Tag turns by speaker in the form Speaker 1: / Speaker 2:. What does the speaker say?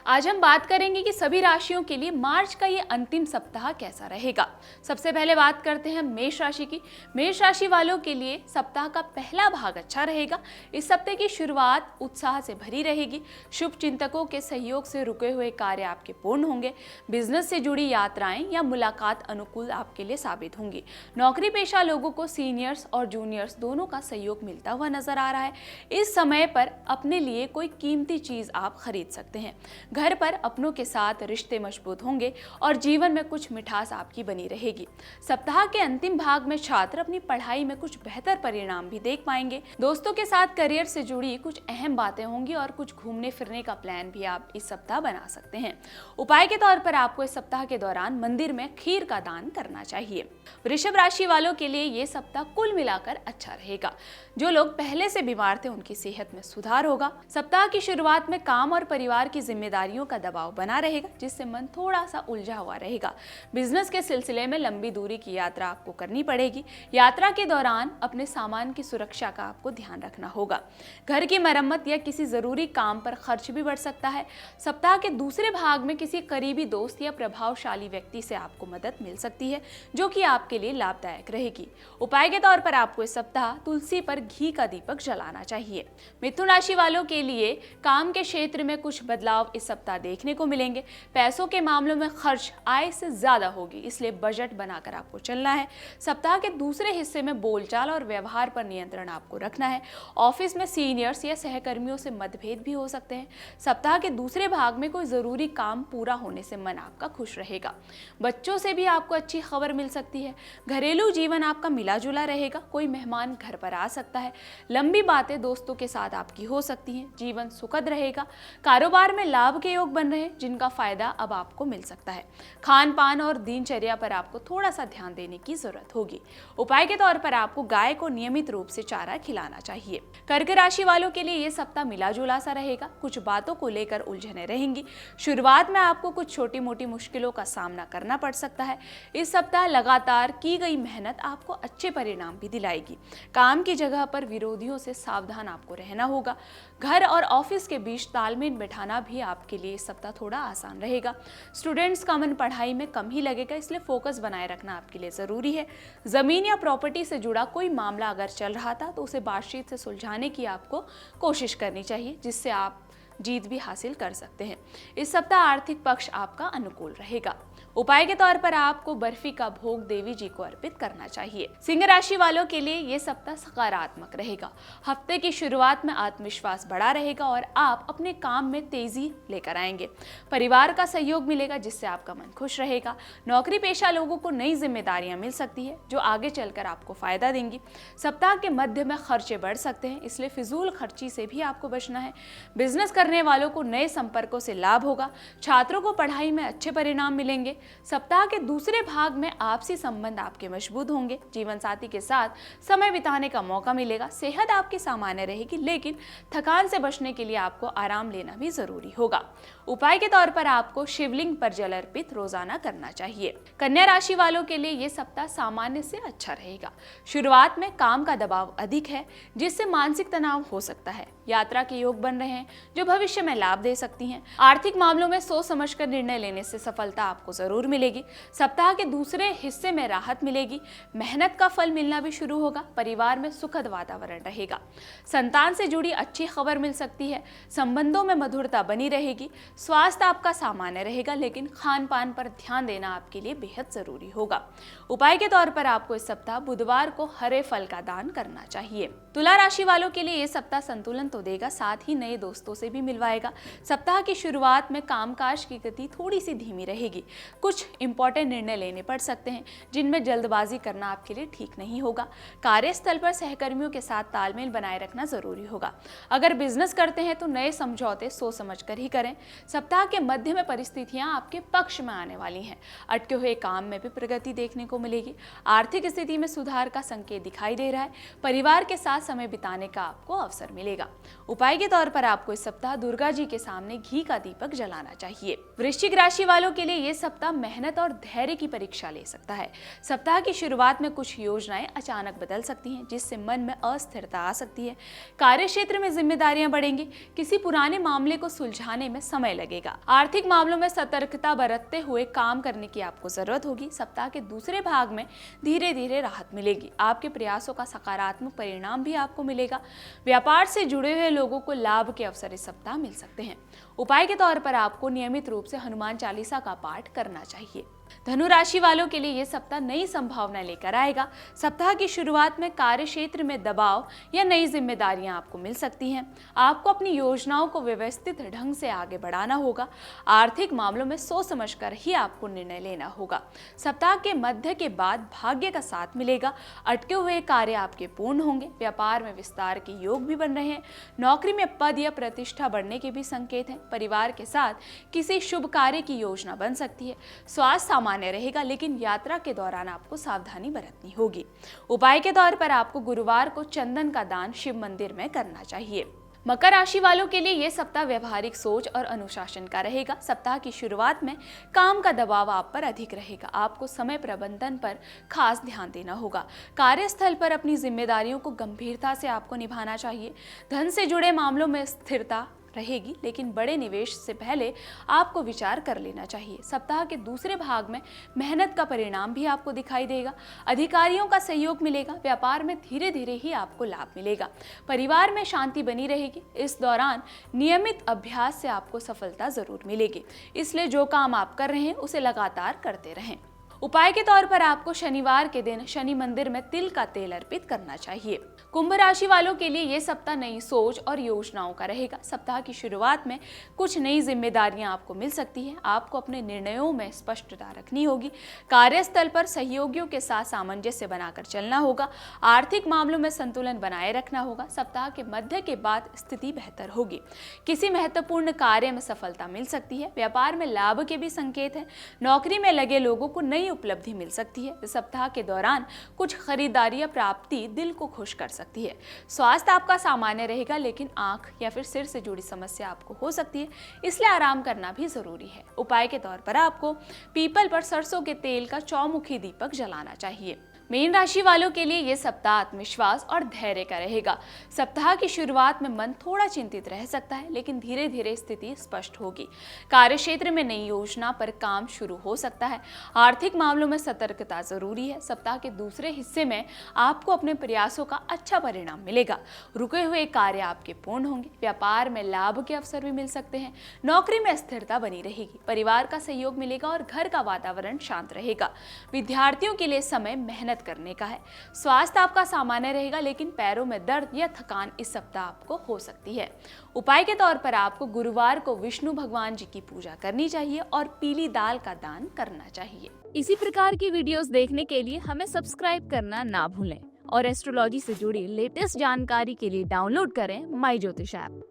Speaker 1: आज हम बात करेंगे कि सभी राशियों के लिए मार्च का ये अंतिम सप्ताह कैसा रहेगा। सबसे पहले बात करते हैं मेष राशि की। मेष राशि वालों के लिए सप्ताह का पहला भाग अच्छा रहेगा। इस सप्ताह की शुरुआत उत्साह से भरी रहेगी। शुभ चिंतकों के सहयोग से रुके हुए कार्य आपके पूर्ण होंगे। बिजनेस से जुड़ी यात्राएं या मुलाकात अनुकूल आपके लिए साबित होंगी। नौकरी पेशा लोगों को सीनियर्स और जूनियर्स दोनों का सहयोग मिलता हुआ नजर आ रहा है। इस समय पर अपने लिए कोई कीमती चीज आप खरीद सकते हैं। घर पर अपनों के साथ रिश्ते मजबूत होंगे और जीवन में कुछ मिठास आपकी बनी रहेगी। सप्ताह के अंतिम भाग में छात्र अपनी पढ़ाई में कुछ बेहतर परिणाम भी देख पाएंगे। दोस्तों के साथ करियर से जुड़ी कुछ अहम बातें होंगी और कुछ घूमने फिरने का प्लान भी आप इस सप्ताह बना सकते हैं। उपाय के तौर पर आपको इस सप्ताह के दौरान मंदिर में खीर का दान करना चाहिए। वृषभ राशि वालों के लिए ये सप्ताह कुल मिलाकर अच्छा रहेगा। जो लोग पहले से बीमार थे उनकी सेहत में सुधार होगा। सप्ताह की शुरुआत में काम और परिवार की जिम्मेदारियों का दबाव बना रहेगा, जिससे मन थोड़ा सा उलझा हुआ रहेगा। बिजनेस के सिलसिले में लंबी दूरी की यात्रा आपको करनी पड़ेगी। यात्रा के दौरान अपने सामान की सुरक्षा का आपको ध्यान रखना होगा। घर की मरम्मत या किसी जरूरी काम पर खर्च भी बढ़ सकता है। सप्ताह के दूसरे भाग में किसी करीबी दोस्त या प्रभावशाली व्यक्ति से आपको मदद मिल सकती है, जो कि आपके लिए लाभदायक रहेगी। उपाय के तौर पर आपको इस सप्ताह तुलसी पर घी का दीपक जलाना चाहिए। मिथुन राशि वालों के लिए काम के क्षेत्र में कुछ बदलाव इस सप्ताह देखने को मिलेंगे। पैसों के मामलों में खर्च आय से ज्यादा होगी, इसलिए बजट बनाकर आपको चलना है। सप्ताह के दूसरे हिस्से में बोलचाल और व्यवहार पर नियंत्रण आपको रखना है। ऑफिस में सीनियर्स या सहकर्मियों से मतभेद भी हो सकते हैं। सप्ताह के दूसरे भाग में कोई जरूरी काम पूरा होने से मन आपका खुश रहेगा। बच्चों से भी आपको अच्छी खबर मिल सकती है। घरेलू जीवन आपका मिला जुला रहेगा। कोई मेहमान घर पर आ सकता है। लंबी बातें दोस्तों के साथ आपकी हो सकती हैं। जीवन सुखद रहेगा। कारोबार में लाभ के योग बन रहे हैं, जिनका फायदा अब आपको मिल सकता है। खान पान और दिनचर्या पर आपको थोड़ा सा ध्यान देने की जरूरत होगी। उपाय के तौर पर आपको गाय को नियमित रूप से चारा खिलाना चाहिए। कर्क राशि वालों के लिए यह सप्ताह मिला जुला सा रहेगा। कुछ बातों को लेकर उलझने रहेंगी। शुरुआत में आपको कुछ छोटी मोटी मुश्किलों का सामना करना पड़ सकता है। इस सप्ताह लगातार की गई मेहनत आपको अच्छे परिणाम भी दिलाएगी। काम की जगह पर विरोधियों से सावधान आपको रहना होगा। घर और ऑफिस के बीच तालमेल बैठाना भी आपके लिए इस सप्ताह थोड़ा आसान रहेगा। स्टूडेंट्स का मन पढ़ाई में कम ही लगेगा, इसलिए फोकस बनाए रखना आपके लिए जरूरी है। जमीन या प्रॉपर्टी से जुड़ा कोई मामला अगर चल रहा था तो उसे बातचीत से सुलझाने की आपको कोशिश करनी चाहिए, जिससे आप जीत भी हासिल कर सकते हैं। इस सप्ताह आर्थिक पक्ष आपका अनुकूल रहेगा। उपाय के तौर पर आपको बर्फी का भोग देवी जी को अर्पित करना चाहिए। सिंह राशि वालों के लिए ये सप्ताह सकारात्मक रहेगा। हफ्ते की शुरुआत में आत्मविश्वास बढ़ा रहेगा और आप अपने काम में तेजी लेकर आएंगे। परिवार का सहयोग मिलेगा, जिससे आपका मन खुश रहेगा। नौकरी पेशा लोगों को नई जिम्मेदारियां मिल सकती है, जो आगे चलकर आपको फायदा देंगी। सप्ताह के मध्य में खर्चे बढ़ सकते हैं, इसलिए फिजूल खर्ची से भी आपको बचना है। बिजनेस करने वालों को नए संपर्कों से लाभ होगा। छात्रों को पढ़ाई में अच्छे परिणाम मिलेंगे। सप्ताह के दूसरे भाग में आपसी संबंध आपके मजबूत होंगे। जीवन साथी के साथ समय बिताने का मौका मिलेगा। सेहत आपकी सामान्य रहेगी, लेकिन थकान से बचने के लिए आपको आराम लेना भी जरूरी होगा। उपाय के तौर पर आपको शिवलिंग पर जल अर्पित रोजाना करना चाहिए। कन्या राशि वालों के लिए यह सप्ताह सामान्य से अच्छा रहेगा। शुरुआत में काम का दबाव अधिक है, जिससे मानसिक तनाव हो सकता है। यात्रा के योग बन रहे हैं, जो भविष्य में लाभ दे सकती हैं। आर्थिक मामलों में सोच समझकर निर्णय लेने से सफलता आपको जरूर मिलेगी। सप्ताह के दूसरे हिस्से में राहत मिलेगी। मेहनत का फल मिलना भी शुरू होगा। परिवार में सुखद वातावरण रहेगा। संतान से जुड़ी अच्छी खबर मिल सकती है। संबंधों में मधुरता बनी रहेगी। स्वास्थ्य आपका सामान्य रहेगा, लेकिन खान पान पर ध्यान देना आपके लिए बेहद जरूरी होगा। उपाय के तौर पर आपको इस सप्ताह बुधवार को हरे फल का दान करना चाहिए। तुला राशि वालों के लिए यह सप्ताह संतुलन तो देगा, साथ ही नए दोस्तों से भी मिलवाएगा। सप्ताह की शुरुआत में कामकाज की गति थोड़ी सी धीमी रहेगी। कुछ इंपॉर्टेंट निर्णय लेने पड़ सकते हैं, जिनमें जल्दबाजी करना आपके लिए ठीक नहीं होगा। कार्यस्थल पर सहकर्मियों के साथ तालमेल बनाए रखना जरूरी होगा। अगर बिजनेस करते हैं तो नए समझौते सोच समझ कर ही करें। सप्ताह के मध्य में परिस्थितियां आपके पक्ष में आने वाली हैं। अटके हुए काम में भी प्रगति देखने को मिलेगी। आर्थिक स्थिति में सुधार का संकेत दिखाई दे रहा है। परिवार के साथ समय बिताने का आपको अवसर मिलेगा। उपाय के तौर पर आपको इस सप्ताह दुर्गा जी के सामने घी का दीपक जलाना चाहिए। वृश्चिक राशि वालों के लिए ये सप्ताह मेहनत और धैर्य की परीक्षा ले सकता है। सप्ताह की शुरुआत में कुछ योजनाएं अचानक बदल सकती हैं, जिससे मन में अस्थिरता आ सकती है। कार्य क्षेत्र में जिम्मेदारियां बढ़ेंगी। किसी पुराने मामले को सुलझाने में समय लगेगा। आर्थिक मामलों में सतर्कता बरतते हुए काम करने की आपको जरूरत होगी। सप्ताह के दूसरे भाग में धीरे धीरे राहत मिलेगी। आपके प्रयासों का सकारात्मक परिणाम भी आपको मिलेगा। व्यापार से जुड़े हुए लोगों को लाभ के अवसर इस सप्ताह मिल सकते हैं। उपाय के तौर पर आपको नियमित रूप से हनुमान चालीसा का पाठ करना चाहिए। धनु राशि वालों के लिए यह सप्ताह नई संभावना लेकर आएगा। सप्ताह की शुरुआत में कार्य क्षेत्र में दबाव या नई जिम्मेदारियां आपको मिल सकती हैं। आपको अपनी योजनाओं को व्यवस्थित ढंग से आगे बढ़ाना होगा। आर्थिक मामलों में सोच समझकर ही आपको निर्णय लेना होगा। सप्ताह के मध्य के बाद भाग्य का साथ मिलेगा। अटके हुए कार्य आपके पूर्ण होंगे। व्यापार में विस्तार के योग भी बन रहे हैं। नौकरी में पद या प्रतिष्ठा बढ़ने के भी संकेत हैं। परिवार के साथ किसी शुभ कार्य की योजना बन सकती है। स्वास्थ्य सामान्य रहेगा, लेकिन यात्रा के दौरान आपको सावधानी बरतनी होगी। उपाय के तौर पर आपको गुरुवार को चंदन का दान शिव मंदिर में करना चाहिए। मकर राशि वालों के लिए यह सप्ताह व्यवहारिक सोच और अनुशासन का रहेगा। सप्ताह की शुरुआत में काम का दबाव आप पर अधिक रहेगा। आपको समय प्रबंधन पर खास ध्यान देना होगा। कार्यस्थल पर अपनी जिम्मेदारियों को गंभीरता से आपको निभाना चाहिए। धन से जुड़े मामलों में स्थिरता रहेगी, लेकिन बड़े निवेश से पहले आपको विचार कर लेना चाहिए। सप्ताह के दूसरे भाग में मेहनत का परिणाम भी आपको दिखाई देगा। अधिकारियों का सहयोग मिलेगा। व्यापार में धीरे धीरे ही आपको लाभ मिलेगा। परिवार में शांति बनी रहेगी। इस दौरान नियमित अभ्यास से आपको सफलता जरूर मिलेगी, इसलिए जो काम आप कर रहे हैं उसे लगातार करते रहें। उपाय के तौर पर आपको शनिवार के दिन शनि मंदिर में तिल का तेल अर्पित करना चाहिए। कुंभ राशि वालों के लिए यह सप्ताह नई सोच और योजनाओं का रहेगा। सप्ताह की शुरुआत में कुछ नई जिम्मेदारियां आपको मिल सकती हैं। आपको अपने निर्णयों में स्पष्टता रखनी होगी। कार्यस्थल पर सहयोगियों के साथ सामंजस्य बनाकर चलना होगा। आर्थिक मामलों में संतुलन बनाए रखना होगा। सप्ताह के मध्य के बाद स्थिति बेहतर होगी। किसी महत्वपूर्ण कार्य में सफलता मिल सकती है। व्यापार में लाभ के भी संकेत हैं। नौकरी में लगे लोगों को नई उपलब्धि मिल सकती है। इस सप्ताह के दौरान कुछ खरीदारी या प्राप्ति दिल को खुश कर सकती है। स्वास्थ्य आपका सामान्य रहेगा, लेकिन आंख या फिर सिर से जुड़ी समस्या आपको हो सकती है, इसलिए आराम करना भी जरूरी है। उपाय के तौर पर आपको पीपल पर सरसों के तेल का चौमुखी दीपक जलाना चाहिए। मीन राशि वालों के लिए यह सप्ताह आत्मविश्वास और धैर्य का रहेगा। सप्ताह की शुरुआत में मन थोड़ा चिंतित रह सकता है, लेकिन धीरे धीरे स्थिति स्पष्ट होगी। कार्यक्षेत्र में नई योजना पर काम शुरू हो सकता है। आर्थिक मामलों में सतर्कता जरूरी है। सप्ताह के दूसरे हिस्से में आपको अपने प्रयासों का अच्छा परिणाम मिलेगा। रुके हुए कार्य आपके पूर्ण होंगे। व्यापार में लाभ के अवसर भी मिल सकते हैं। नौकरी में स्थिरता बनी रहेगी। परिवार का सहयोग मिलेगा और घर का वातावरण शांत रहेगा। विद्यार्थियों के लिए समय मेहनत करने का है। स्वास्थ्य आपका सामान्य रहेगा, लेकिन पैरों में दर्द या थकान इस सप्ताह आपको हो सकती है। उपाय के तौर पर आपको गुरुवार को विष्णु भगवान जी की पूजा करनी चाहिए और पीली दाल का दान करना चाहिए।
Speaker 2: इसी प्रकार की वीडियोस देखने के लिए हमें सब्सक्राइब करना ना भूलें और एस्ट्रोलॉजी से जुड़ी लेटेस्ट जानकारी के लिए डाउनलोड करें माई ज्योतिष ऐप।